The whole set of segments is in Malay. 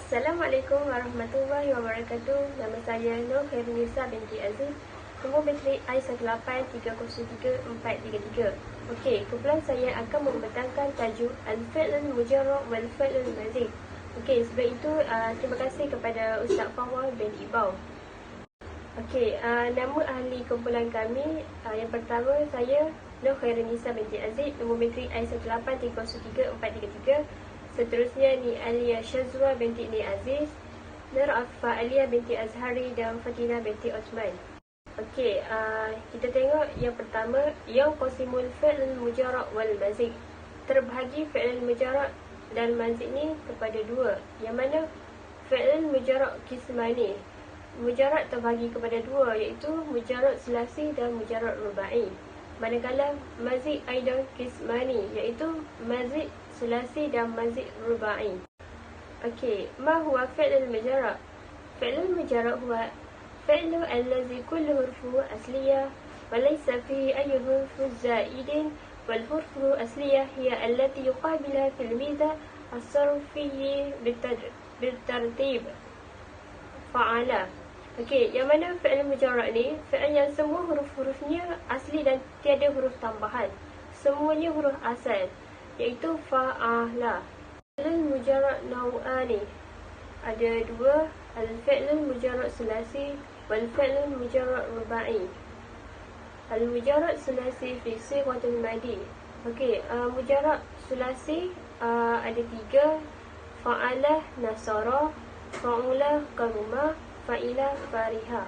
Assalamualaikum warahmatullahi wabarakatuh. Nama saya Nur Khairunisa binti Aziz. Nombor matrik I183034333. Okey, kumpulan saya akan membentangkan tajuk Al-Fi'lul Mujarrad wal Fi'lul Mazid. Okey, sebab itu terima kasih kepada Ustaz Fawwal bin Ibau. Okey, nama ahli kumpulan kami yang pertama saya Nur Khairunisa binti Aziz. Nombor matrik I183034333. Seterusnya Ni Alia Syazwa binti Ni Aziz, Nur Afifa Alia binti Azhari dan Fatina binti Osman. Okey, kita tengok yang pertama, yang qasimul fi'l mujarrad wal mazid. Terbahagi fi'l mujarrad dan mazid ni kepada dua. Yang mana fi'l mujarrad qismani. Mujarrad terbahagi kepada dua, iaitu mujarrad sulasi dan mujarrad rubai. Manakala mazid aidan qismani, iaitu mazid sulasi dan mazid rubai. Okey, ma huwa fi'lul mujarrad? Fi'lul mujarrad huwa fi'lu allazi kullu hurfu asliyah wa laysa fihi ayyu hurfu zaidin wal hurfu asliyah hiya allati yuqabilaha fil mizan as-sarfiyyi bitartib fa'ala. Okey, yang mana fi'l mujarrad ni fi'l yang semua huruf-hurufnya asli dan tiada huruf tambahan. Semuanya huruf asal, iaitu fa'ala. Fi'lul mujarrad nau'ani. Ada dua, al-fi'lul mujarrad sulasi wal fi'lul mujarrad rubai. Al-mujarrad sulasi fi sighatul madi. Okey, mujarrad sulasi ada tiga, fa'alah nasara, fa'ula karuma, fa'ilah fariha.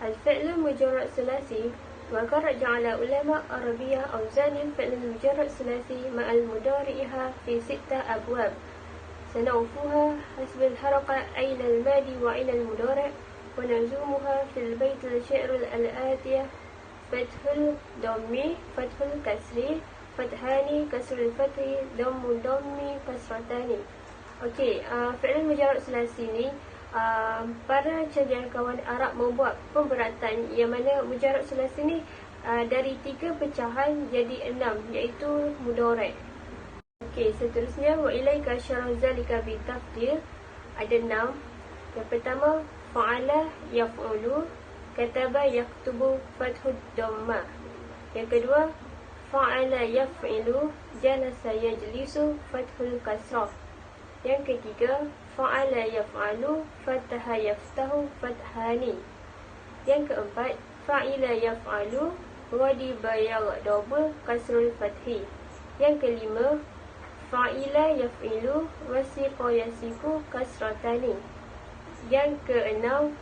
Al-fi'lul mujarrad sulasi وقد جعل علماء عربية أوزان الفعل المجرد الثلاثي مع المضارعها في 6 أبواب سنعرفها حسب الحركة أين الماضي وأين المضارع ونلزمها في البيت الشعر الآتية فتح الضم فتح الكسر فتحان كسر الفتح ضم الضم كسرتان. Okey, fi'l mujarrad sulasi ni para cendekiawan Arab membuat pemberatan yang mana mujarrad sulasi ni dari 3 pecahan jadi 6, iaitu mudhari'. Okey, seterusnya wa ilaika syarah zalika bi tafdil. Ada 6. Yang pertama, fa'ala yaf'ulu, kataba yaktubu, fathud dhamma. Yang kedua, fa'ala yaf'ilu, jalasa yajlisu, fathul kasrah. Yang ketiga, fa'ala yaf'alu, fataha yaftahu, fathani. Yang keempat, fa'ila yaf'alu, wadiba yaghdabu, kasrul fathi. Yang kelima, fa'ila yaf'ilu, wasiqa yasiku, kasratani. Yang keenam,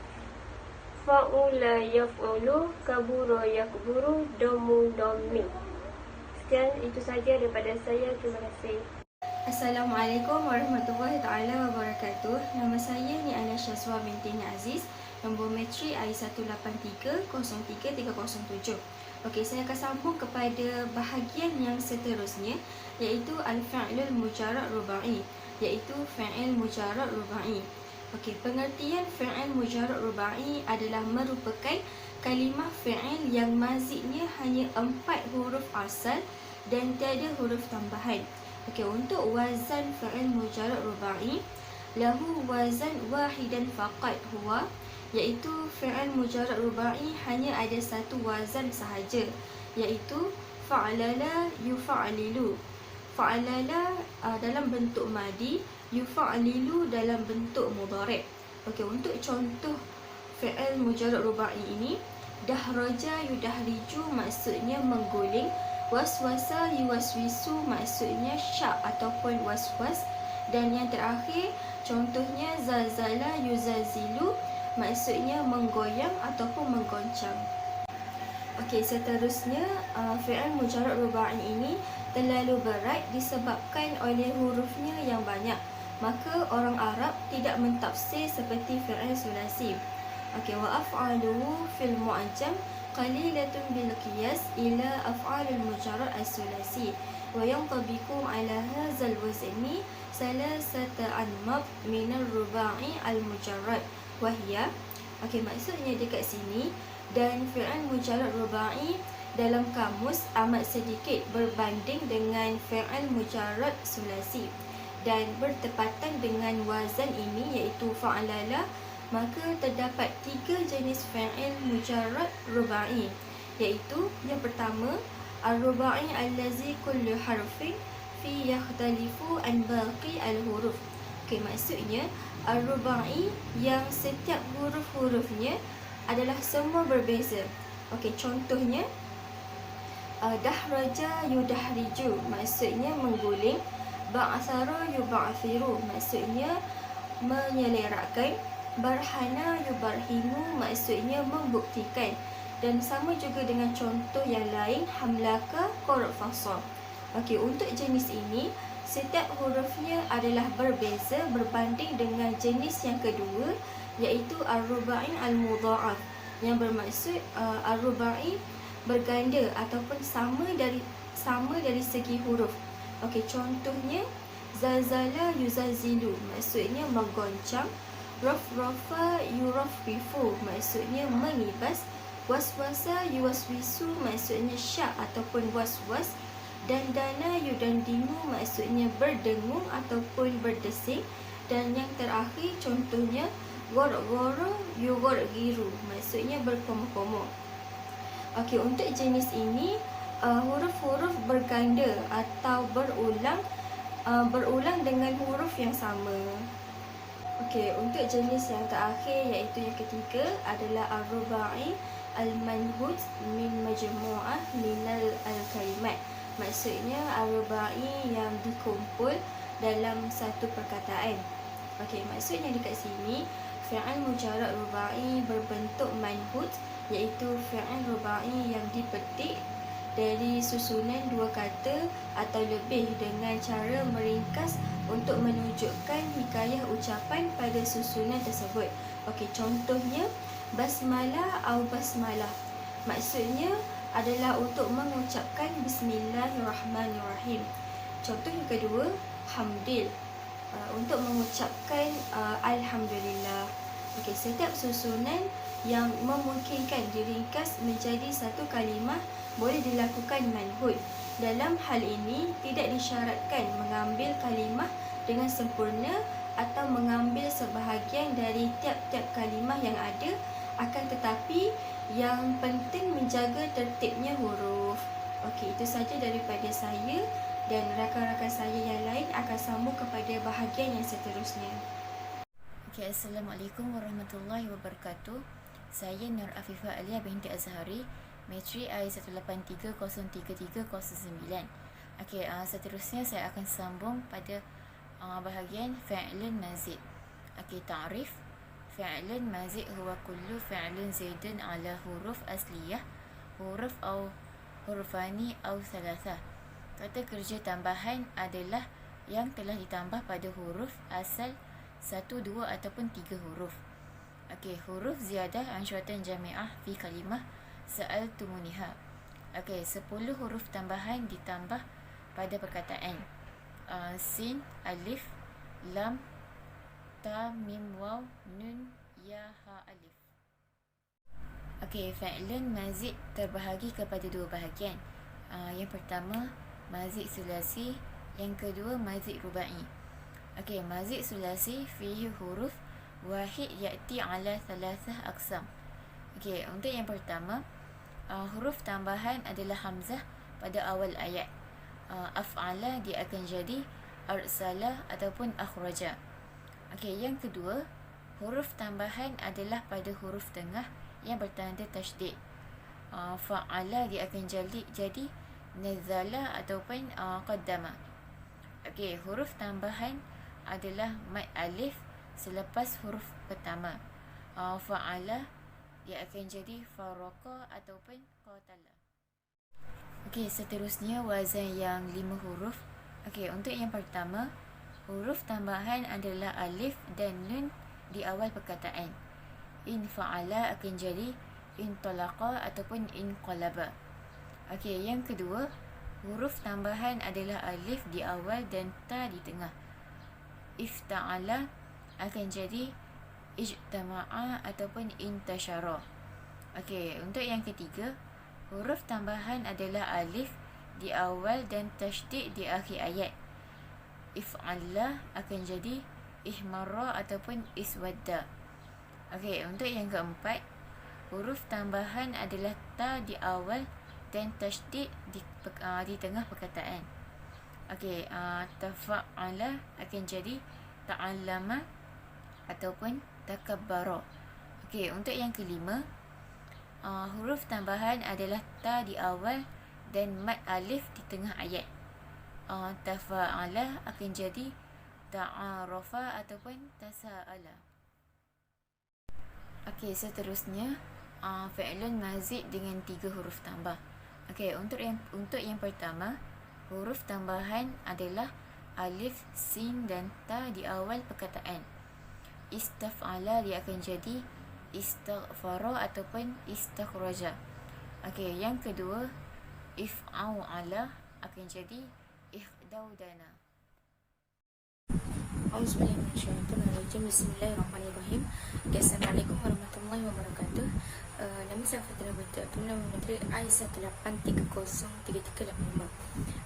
fa'ula yaf'ulu, kabura yakburu, domu domi. Sekian, itu saja daripada saya. Terima kasih. Assalamualaikum warahmatullahi taala wabarakatuh. Nama saya Ni Alia Syazwa binti Ni Aziz. Nombor matrik I183033307. Okey, saya akan sambung kepada bahagian yang seterusnya, iaitu al-fi'lul mujarrad rubai, iaitu fi'il mujarrad rubai. Okey, pengertian fi'il mujarrad rubai adalah merupakan kalimah fi'il yang mazidnya hanya 4 huruf asal dan tiada huruf tambahan. Okey, untuk wazan fi'il mujarrad rubai, lahu wazan wahidan faqat huwa, iaitu fi'il mujarrad rubai hanya ada satu wazan sahaja, iaitu fa'alala yufa'alilu. Fa'alala dalam bentuk madi, yufa'alilu dalam bentuk mudhari'. Okey, untuk contoh fi'il mujarrad rubai ini, dahraja yudahriju maksudnya mengguling, waswasa yuwaswisu maksudnya syak ataupun waswas, dan yang terakhir contohnya zalzala yuzazilu maksudnya menggoyang ataupun menggoncang. Okey, seterusnya fi'il mujarrad rubai ini terlalu berat disebabkan oleh hurufnya yang banyak, maka orang Arab tidak mentafsir seperti fi'il sulasi. Okey, wa af'aluhu fil mu'jam qalilatun bil qiyas ila af'alul mujarrad as-sulasi wa yantabiqu ala hadzal wazni salasata anmad min ar-rubai al-mujarrad wa hiya. Okey, maksudnya dekat sini, dan fi'il mujarrad rubai dalam kamus amat sedikit berbanding dengan fi'il mujarrad sulasi. dan bertepatan dengan wazan ini iaitu fa'alala, maka terdapat 3 jenis fa'il mujarrad rubai, iaitu yang pertama ar-rubai allazi kullu harfin fi yakhtalifu an baqi al-huruf. Okey, maksudnya ar-rubai yang setiap huruf-hurufnya adalah semua berbeza. Okey, contohnya dahraja yudahriju, maksudnya mengguling. Ba'athara yuba'athiru, maksudnya menyelerakkan. Barhana yubarhinu, maksudnya membuktikan. Dan sama juga dengan contoh yang lain, hamlaka qarfasa. Okey, untuk jenis ini setiap hurufnya adalah berbeza berbanding dengan jenis yang kedua, iaitu ar-rubai al-mudha'af, yang bermaksud ar-rubai berganda ataupun sama dari segi huruf. Okey, contohnya zalzala yuzazilu, maksudnya menggoncang. Rafrafa yurafrifu, maksudnya mengibas. Waswasa yuwaswisu, maksudnya syak ataupun was-was. Dandana yudandinu, maksudnya berdengung ataupun berdesing. Dan yang terakhir contohnya gor-goro yugor-giru, maksudnya berkomoh-komoh. Okey, untuk jenis ini huruf-huruf berganda atau berulang dengan huruf yang sama. Okey, untuk jenis yang terakhir iaitu yang ketiga adalah ar-rubai al-manhud min majmu'ah minal al-kalimat. Maksudnya ar-rubai yang dikumpul dalam satu perkataan. Okey, maksudnya dekat sini fi'il mujarrad rubai berbentuk manhud, iaitu fi'il rubai yang dipetik dari susunan dua kata atau lebih dengan cara meringkas untuk menunjukkan hikayah ucapan pada susunan tersebut. Okey, contohnya basmalah atau basmalah, maksudnya adalah untuk mengucapkan bismillahirrahmanirrahim. Contoh yang kedua, hamdil, untuk mengucapkan alhamdulillah. Okey, setiap susunan yang memungkinkan diringkas menjadi satu kalimah boleh dilakukan manhud. Dalam hal ini tidak disyaratkan mengambil kalimah dengan sempurna atau mengambil sebahagian dari tiap-tiap kalimah yang ada, akan tetapi yang penting menjaga tertibnya huruf. Okey, itu saja daripada saya, dan rakan-rakan saya yang lain akan sambung kepada bahagian yang seterusnya. Okey, Assalamualaikum warahmatullahi wabarakatuh. Saya Nur Afifah Alia binti Azhari, Metri I1830339. Okey, seterusnya saya akan sambung pada bahagian fi'lun mazid. Okey, ta'rif. Fi'lun mazid huwa kullu fi'lun zaidun ala huruf asliyah, huruf atau hurufani atau thalatha. Kata kerja tambahan adalah yang telah ditambah pada huruf asal 1, 2 ataupun 3 huruf. Okey, huruf ziyadah ansyuratan jami'ah fi kalimah sa'altumuniha. Okey, 10 huruf tambahan ditambah pada perkataan. Sin, alif, lam, ta, mim, waw, nun, ya, ha, alif. Okey, fi'lun mazid terbahagi kepada dua bahagian. Yang pertama, mazid sulasi. Yang kedua, mazid rubai. Okey, mazid sulasi fihi huruf wahid ya'ti ala thalathah aqsam. Okey, untuk yang pertama, huruf tambahan adalah hamzah pada awal ayat. Af'ala dia akan jadi arsala ataupun akhraja. Okey, yang kedua, huruf tambahan adalah pada huruf tengah yang bertanda tasydid. Fa'ala dia akan jadi nazala ataupun qaddama. Okey, huruf tambahan adalah mad alif selepas huruf pertama. Fa'ala dia akan jadi faraqa ataupun qatala. Okey, seterusnya wazan yang 5 huruf. Okey, untuk yang pertama, huruf tambahan adalah alif dan nun di awal perkataan. In fa'ala akan jadi in talaqa ataupun in qalaba. Okey, yang kedua, huruf tambahan adalah alif di awal dan ta di tengah. Ifta'ala akan jadi ijtama'a ataupun intashara. Okey, untuk yang ketiga, huruf tambahan adalah alif di awal dan tasydid di akhir ayat. if'alla akan jadi ihmarra ataupun iswadda. Okey, untuk yang keempat, huruf tambahan adalah ta di awal dan tasydid di tengah perkataan. Okey, tafa'ala akan jadi ta'allama ataupun takabbara. Okey, untuk yang kelima, huruf tambahan adalah ta di awal dan mad alif di tengah ayat. Tafa'ala akan jadi ta'arafa ataupun tasa'ala. Okey, seterusnya fi'lun mazid dengan 3 huruf tambah. Okey, untuk yang pertama, huruf tambahan adalah alif, sin dan ta di awal perkataan. Istaf'ala dia akan jadi istaghfara ataupun istakhraja. Okey, yang kedua, if'au'ala akan jadi ihdaudana. Bismillahirrahmanirrahim. Assalamualaikum warahmatullahi wabarakatuh. Nama saya Fatina binti Abdullah, Menteri I1830335.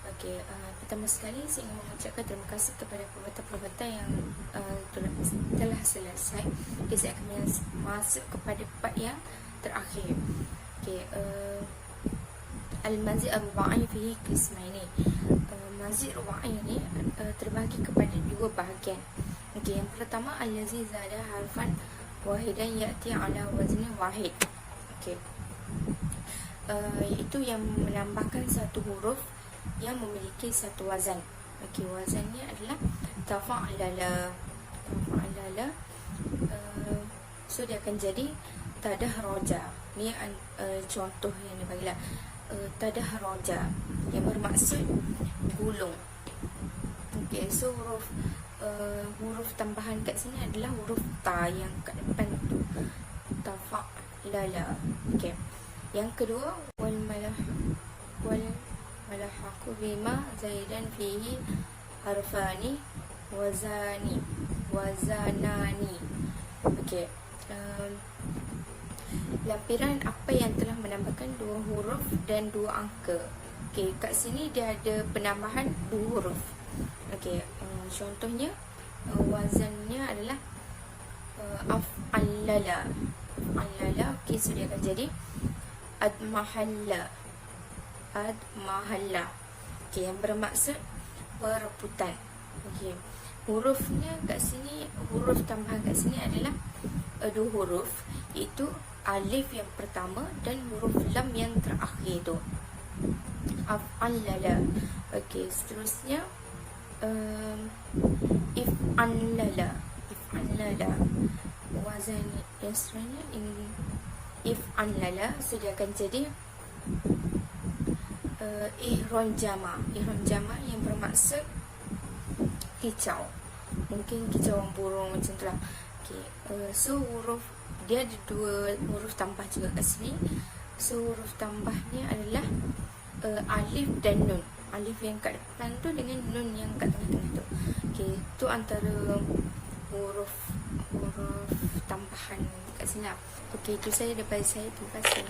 Okey, pertama sekali saya ingin mengucapkan terima kasih kepada peserta-peserta yang telah selesai. Okay, saya akan masuk kepada part yang terakhir. Okey, al-mazid ar-ruba'i fihi qismaini. Mazid ruba'i ni terbahagi kepada 2 bahagian. Okey, yang pertama allazi zada harfan wahidan ya'ti ala wazni wahid. Okey, iaitu yang menambahkan satu huruf yang memiliki satu wazan. Okey, wazannya adalah tafa'lala. Tafa'lala. So dia akan jadi tadahraja. Ni contoh yang dibagilah. Tadahraja yang bermaksud gulung. Okey, so huruf tambahan kat sini adalah huruf ta yang kat depan tu, tafa'lala. Okey, yang kedua, wal malahaqu bima zaidan fihi harfani wazanani. Okey, lampiran apa yang telah menambahkan 2 huruf dan 2 angka. Okey, kat sini dia ada penambahan 2 huruf. Okey, contohnya wazannya adalah af'allala. Af'allala. Okey, so dia akan jadi admahalla. Admahalla. Okey, yang bermaksud perebutan. Okey, hurufnya kat sini, huruf tambahan kat sini adalah 2 huruf, iaitu alif yang pertama dan huruf lam yang terakhir tu, af'allala. Okey, seterusnya if'allala. If'allala. Wazan yang seterusnya ini if'allala. So dia akan jadi ihronjama. Ihronjama yang bermaksud kicau. Mungkin kicauan burung macam tu lah. Okay, so huruf dia ada 2 huruf tambah juga kat sini. So huruf tambahnya adalah alif dan nun. Alif yang kat depan tu dengan nun yang kat tengah-tengah tu. Okay, tu antara huruf tambahan kat sini lah. Okay, itu saja daripada saya. Terima kasih.